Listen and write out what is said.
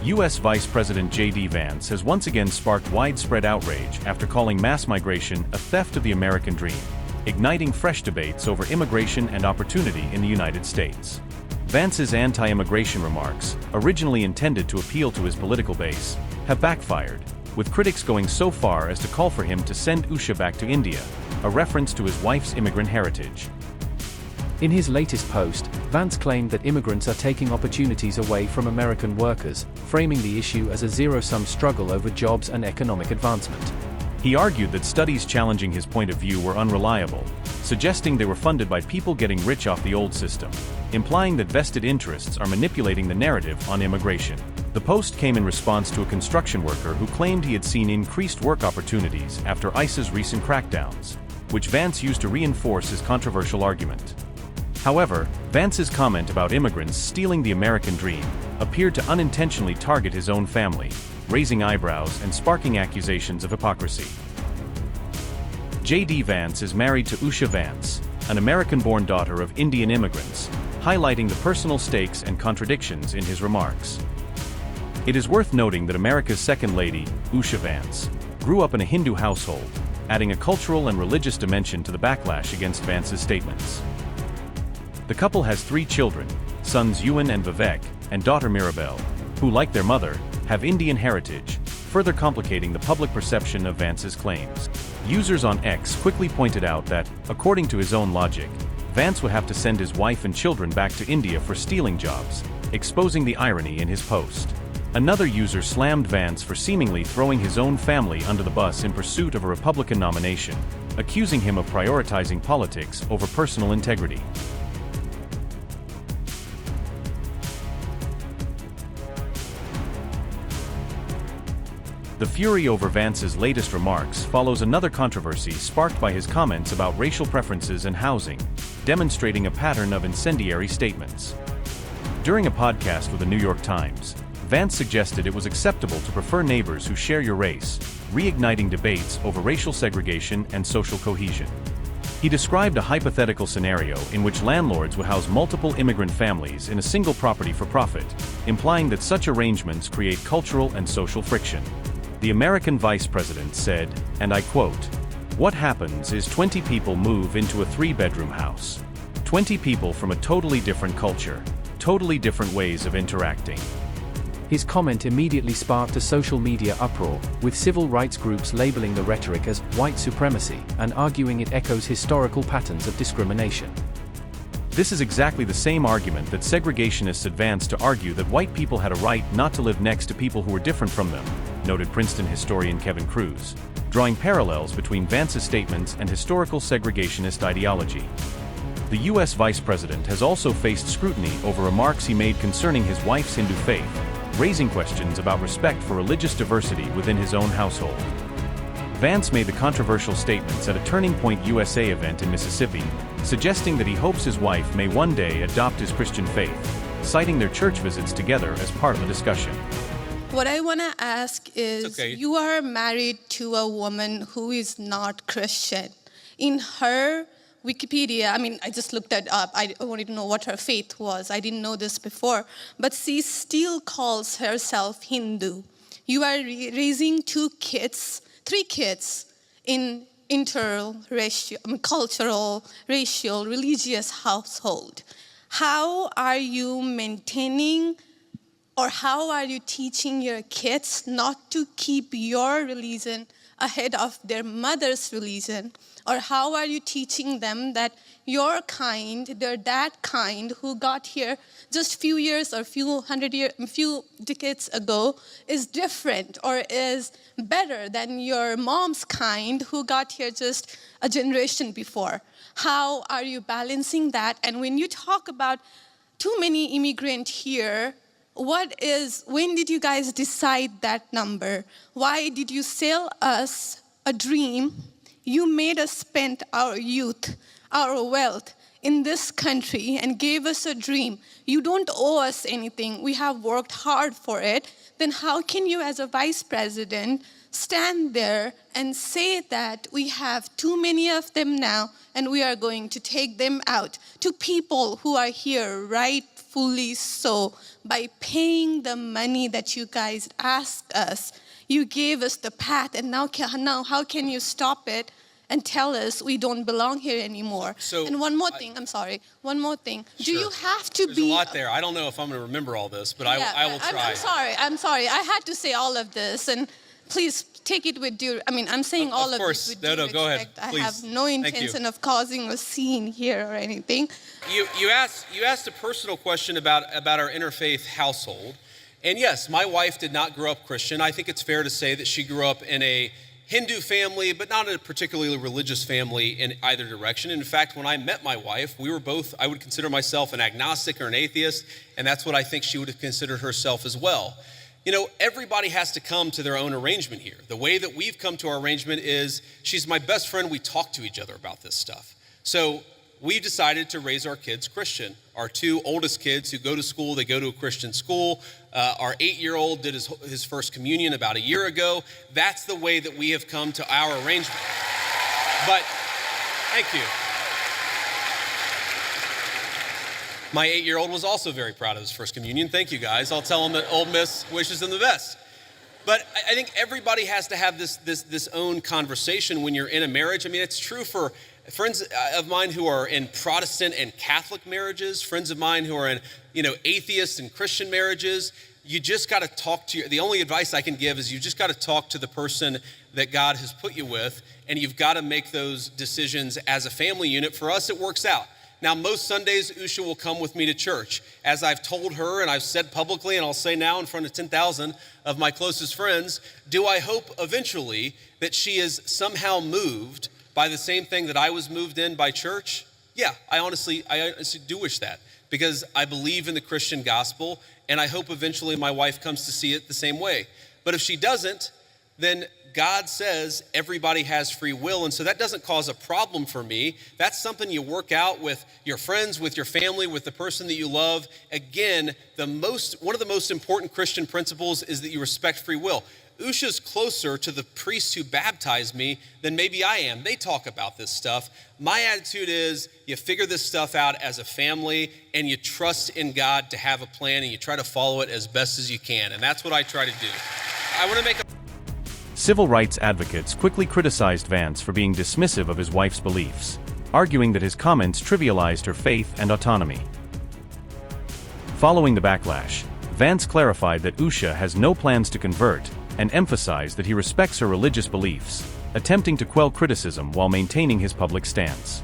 U.S. Vice President J.D. Vance has once again sparked widespread outrage after calling mass migration a theft of the American dream, igniting fresh debates over immigration and opportunity in the United States. Vance's anti-immigration remarks, originally intended to appeal to his political base, have backfired, with critics going so far as to call for him to send Usha back to India, a reference to his wife's immigrant heritage. In his latest post, Vance claimed that immigrants are taking opportunities away from American workers, framing the issue as a zero-sum struggle over jobs and economic advancement. He argued that studies challenging his point of view were unreliable, suggesting they were funded by people getting rich off the old system, implying that vested interests are manipulating the narrative on immigration. The post came in response to a construction worker who claimed he had seen increased work opportunities after ICE's recent crackdowns, which Vance used to reinforce his controversial argument. However, Vance's comment about immigrants stealing the American dream appeared to unintentionally target his own family, raising eyebrows and sparking accusations of hypocrisy. J.D. Vance is married to Usha Vance, an American-born daughter of Indian immigrants, highlighting the personal stakes and contradictions in his remarks. It is worth noting that America's second lady, Usha Vance, grew up in a Hindu household, adding a cultural and religious dimension to the backlash against Vance's statements. The couple has 3 children, sons Ewan and Vivek, and daughter Mirabelle, who, like their mother, have Indian heritage, further complicating the public perception of Vance's claims. Users on X quickly pointed out that, according to his own logic, Vance would have to send his wife and children back to India for stealing jobs, exposing the irony in his post. Another user slammed Vance for seemingly throwing his own family under the bus in pursuit of a Republican nomination, accusing him of prioritizing politics over personal integrity. The fury over Vance's latest remarks follows another controversy sparked by his comments about racial preferences and housing, demonstrating a pattern of incendiary statements. During a podcast with the New York Times, Vance suggested it was acceptable to prefer neighbors who share your race, reigniting debates over racial segregation and social cohesion. He described a hypothetical scenario in which landlords would house multiple immigrant families in a single property for profit, implying that such arrangements create cultural and social friction. The American vice president said, and I quote, "What happens is 20 people move into a 3-bedroom house. 20 people from a totally different culture, totally different ways of interacting." His comment immediately sparked a social media uproar, with civil rights groups labeling the rhetoric as white supremacy and arguing it echoes historical patterns of discrimination. This is exactly the same argument that segregationists advanced to argue that white people had a right not to live next to people who were different from them, noted Princeton historian Kevin Cruz, drawing parallels between Vance's statements and historical segregationist ideology. The U.S. vice president has also faced scrutiny over remarks he made concerning his wife's Hindu faith, raising questions about respect for religious diversity within his own household. Vance made the controversial statements at a Turning Point USA event in Mississippi, suggesting that he hopes his wife may one day adopt his Christian faith, citing their church visits together as part of the discussion. What I want to ask is, you are married to a woman who is not Christian. In her Wikipedia, I just looked that up. I wanted to know what her faith was. I didn't know this before. But she still calls herself Hindu. You are raising 3 kids in interracial, cultural, racial, religious household. How are you maintaining or how are you teaching your kids not to keep your religion ahead of their mother's religion? Or how are you teaching them that your kind, they're that kind who got here just few years or few decades ago is different or is better than your mom's kind who got here just a generation before? How are you balancing that? And when you talk about too many immigrants here, when did you guys decide that number? Why did you sell us a dream? You made us spend our youth, our wealth in this country and gave us a dream. You don't owe us anything. We have worked hard for it. Then how can you as a vice president stand there and say that we have too many of them now and we are going to take them out to people who are here right rightfully so. By paying the money that you guys asked us, you gave us the path, and now how can you stop it and tell us we don't belong here anymore? And one more thing, I'm sorry, one more thing. Sure. Do you have to There's be... a lot there. I don't know if I'm going to remember all this, but I will try. I'm sorry. I had to say all of this, and please take it with due... I mean, I'm saying all of this with due respect. Go ahead. Please. I have no intention of causing a scene here or anything. You asked a personal question about our interfaith household. And yes, my wife did not grow up Christian. I think it's fair to say that she grew up in a Hindu family, but not a particularly religious family in either direction. In fact, when I met my wife, we were both, I would consider myself an agnostic or an atheist, and that's what I think she would have considered herself as well. You know, everybody has to come to their own arrangement here. The way that we've come to our arrangement is she's my best friend. We talk to each other about this stuff. So we've decided to raise our kids Christian. Our two oldest kids who go to school, they go to a Christian school. Our 8-year-old did his first communion about a year ago. That's the way that we have come to our arrangement. But, thank you. My 8-year-old was also very proud of his first communion. Thank you, guys. I'll tell him that Ole Miss wishes him the best. But I think everybody has to have this own conversation when you're in a marriage. I mean, it's true for friends of mine who are in Protestant and Catholic marriages, friends of mine who are in, atheist and Christian marriages. You just got to talk to the only advice I can give is you just got to talk to the person that God has put you with, and you've got to make those decisions as a family unit. For us, it works out. Now, most Sundays, Usha will come with me to church. As I've told her, and I've said publicly, and I'll say now in front of 10,000 of my closest friends, do I hope eventually that she is somehow moved by the same thing that I was moved in by church? Yeah, I honestly do wish that, because I believe in the Christian gospel, and I hope eventually my wife comes to see it the same way. But if she doesn't, then God says everybody has free will, and so that doesn't cause a problem for me. That's something you work out with your friends, with your family, with the person that you love. Again, one of the most important Christian principles is that you respect free will. Usha's closer to the priests who baptized me than maybe I am. They talk about this stuff. My attitude is you figure this stuff out as a family, and you trust in God to have a plan, and you try to follow it as best as you can, and that's what I try to do. I want to make a Civil rights advocates quickly criticized Vance for being dismissive of his wife's beliefs, arguing that his comments trivialized her faith and autonomy. Following the backlash, Vance clarified that Usha has no plans to convert and emphasized that he respects her religious beliefs, attempting to quell criticism while maintaining his public stance.